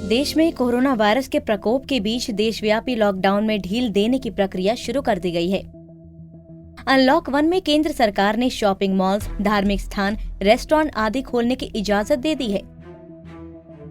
देश में corona virus के प्रकोप के बीच देशव्यापी लॉकडाउन में ढील देने की प्रक्रिया शुरू कर दी गई है। अनलॉक 1 में केंद्र सरकार ने शॉपिंग मॉल्स, धार्मिक स्थान, रेस्टोरेंट आदि खोलने की इजाजत दे दी है।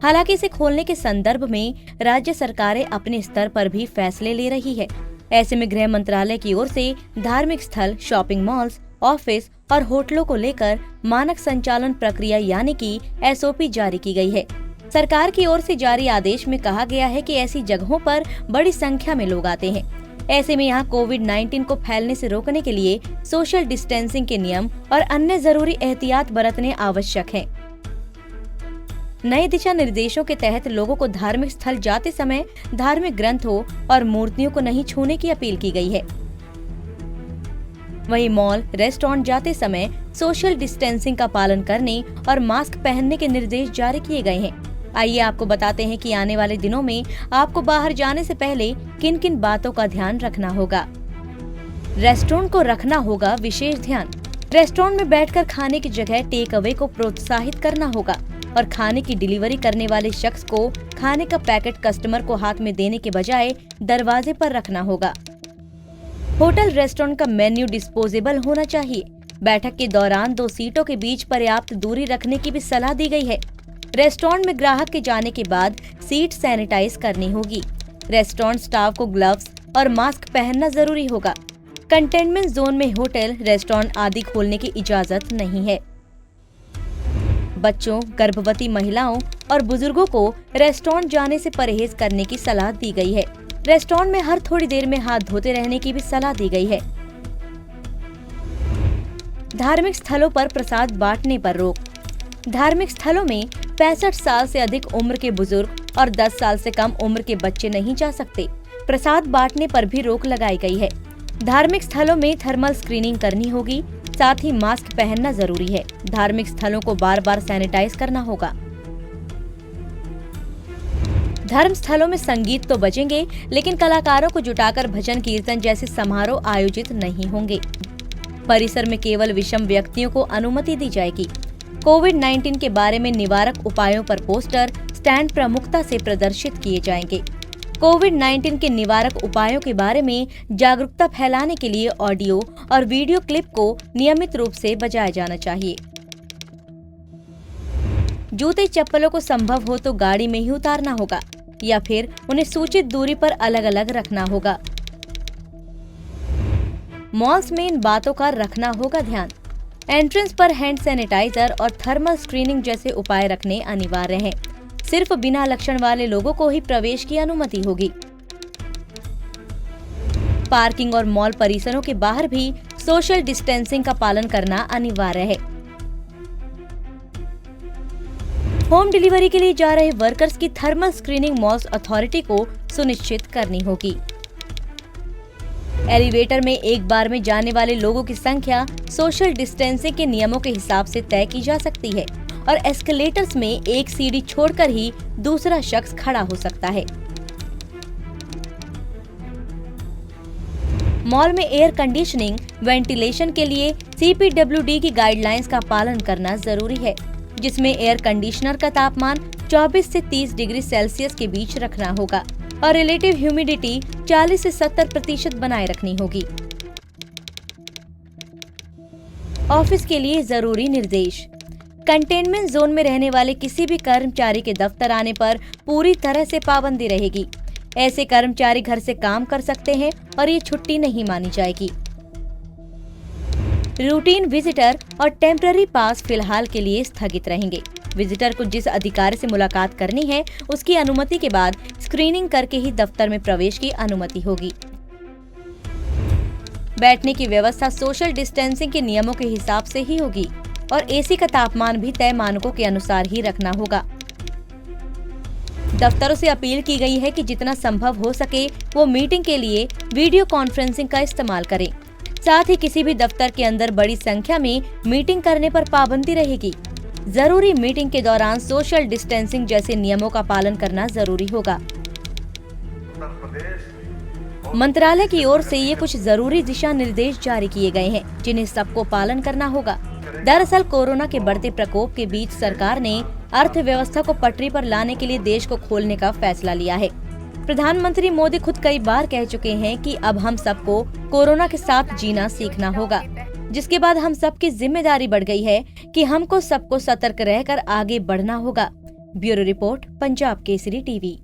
हालांकि इसे खोलने के संदर्भ में राज्य सरकारें अपने स्तर पर भी फैसले ले रही है। ऐसे में गृह मंत्रालय की ओर से धार्मिक स्थल, शॉपिंग मॉल्स, ऑफिस और होटलों को लेकर मानक संचालन प्रक्रिया यानी कि SOP जारी की गई है। सरकार की ओर से जारी आदेश में कहा गया है कि ऐसी जगहों पर बड़ी संख्या में लोग आते हैं। ऐसे में यहाँ कोविड-19 को फैलने से रोकने के लिए सोशल डिस्टेंसिंग के नियम और अन्य जरूरी एहतियात बरतने आवश्यक हैं। नए दिशा निर्देशों के तहत लोगों को धार्मिक स्थल जाते समय धार्मिक ग्रंथों और मूर्तियों को नहीं छूने की अपील की गई है। वहीं मॉल, रेस्टोरेंट जाते समय सोशल डिस्टेंसिंग का पालन करने और मास्क पहनने के निर्देश जारी किए गए हैं। आइए आपको बताते हैं कि आने वाले दिनों में आपको बाहर जाने से पहले किन किन बातों का ध्यान रखना होगा। रेस्टोरेंट को रखना होगा विशेष ध्यान। रेस्टोरेंट में बैठकर खाने की जगह टेक अवे को प्रोत्साहित करना होगा और खाने की डिलीवरी करने वाले शख्स को खाने का पैकेट कस्टमर को हाथ में देने के बजाय दरवाजे पर रखना होगा। होटल, रेस्टोरेंट का मेन्यू डिस्पोजेबल होना चाहिए। बैठक के दौरान 2 सीटों के बीच पर्याप्त दूरी रखने की भी सलाह दी गई है। रेस्टोरेंट में ग्राहक के जाने के बाद सीट सैनिटाइज करनी होगी। रेस्टोरेंट स्टाफ को ग्लव्स और मास्क पहनना जरूरी होगा। कंटेनमेंट जोन में होटल, रेस्टोरेंट आदि खोलने की इजाजत नहीं है। बच्चों, गर्भवती महिलाओं और बुजुर्गों को रेस्टोरेंट जाने से परहेज करने की सलाह दी गई है। रेस्टोरेंट में हर थोड़ी देर में हाथ धोते रहने की भी सलाह दी गई है। धार्मिक स्थलों पर प्रसाद बांटने पर रोक। धार्मिक स्थलों में 65 साल से अधिक उम्र के बुजुर्ग और 10 साल से कम उम्र के बच्चे नहीं जा सकते। प्रसाद बांटने पर भी रोक लगाई गई है। धार्मिक स्थलों में थर्मल स्क्रीनिंग करनी होगी, साथ ही मास्क पहनना जरूरी है। धार्मिक स्थलों को बार बार सैनिटाइज करना होगा। धर्म स्थलों में संगीत तो बजेंगे, लेकिन कलाकारों को जुटाकर भजन कीर्तन जैसे समारोह आयोजित नहीं होंगे। परिसर में केवल विषम व्यक्तियों को अनुमति दी जाएगी। कोविड-19 के बारे में निवारक उपायों पर पोस्टर, स्टैंड प्रमुखता से प्रदर्शित किए जाएंगे। कोविड-19 के निवारक उपायों के बारे में जागरूकता फैलाने के लिए ऑडियो और वीडियो क्लिप को नियमित रूप से बजाया जाना चाहिए। जूते चप्पलों को संभव हो तो गाड़ी में ही उतारना होगा या फिर उन्हें सूचित दूरी पर अलग अलग रखना होगा। मॉल्स में इन बातों का रखना होगा ध्यान। एंट्रेंस पर हैंड सैनिटाइजर और थर्मल स्क्रीनिंग जैसे उपाय रखने अनिवार्य हैं। सिर्फ बिना लक्षण वाले लोगों को ही प्रवेश की अनुमति होगी। पार्किंग और मॉल परिसरों के बाहर भी सोशल डिस्टेंसिंग का पालन करना अनिवार्य है। होम डिलीवरी के लिए जा रहे वर्कर्स की थर्मल स्क्रीनिंग मॉल्स अथॉरिटी को सुनिश्चित करनी होगी। एलिवेटर में एक बार में जाने वाले लोगों की संख्या सोशल डिस्टेंसिंग के नियमों के हिसाब से तय की जा सकती है और एस्केलेटर्स में एक सीढ़ी छोड़कर ही दूसरा शख्स खड़ा हो सकता है। मॉल में एयर कंडीशनिंग, वेंटिलेशन के लिए CPWD की गाइडलाइंस का पालन करना जरूरी है, जिसमें एयर कंडीशनर का तापमान 24 से 30 डिग्री सेल्सियस के बीच रखना होगा और रिलेटिव ह्यूमिडिटी 40 से 70% बनाए रखनी होगी। ऑफिस के लिए जरूरी निर्देश। कंटेनमेंट जोन में रहने वाले किसी भी कर्मचारी के दफ्तर आने पर पूरी तरह से पाबंदी रहेगी। ऐसे कर्मचारी घर से काम कर सकते हैं और ये छुट्टी नहीं मानी जाएगी। रूटीन विजिटर और टेम्पररी पास फिलहाल के लिए स्थगित रहेंगे। विजिटर को जिस अधिकारी से मुलाकात करनी है, उसकी अनुमति के बाद स्क्रीनिंग करके ही दफ्तर में प्रवेश की अनुमति होगी। बैठने की व्यवस्था सोशल डिस्टेंसिंग के नियमों के हिसाब से ही होगी और AC का तापमान भी तय मानकों के अनुसार ही रखना होगा। दफ्तरों से अपील की गई है कि जितना संभव हो सके वो मीटिंग के लिए वीडियो कॉन्फ्रेंसिंग का इस्तेमाल करें। साथ ही किसी भी दफ्तर के अंदर बड़ी संख्या में मीटिंग करने पर पाबंदी रहेगी। जरूरी मीटिंग के दौरान सोशल डिस्टेंसिंग जैसे नियमों का पालन करना जरूरी होगा। मंत्रालय की ओर से ये कुछ जरूरी दिशा निर्देश जारी किए गए हैं, जिन्हें सबको पालन करना होगा। दरअसल कोरोना के बढ़ते प्रकोप के बीच सरकार ने अर्थव्यवस्था को पटरी पर लाने के लिए देश को खोलने का फैसला लिया है। प्रधानमंत्री मोदी खुद कई बार कह चुके हैं कि अब हम सबको कोरोना के साथ जीना सीखना होगा, जिसके बाद हम सबकी जिम्मेदारी बढ़ गई है कि हमको सबको सतर्क रहकर आगे बढ़ना होगा। Bureau report, Punjab Kesari TV.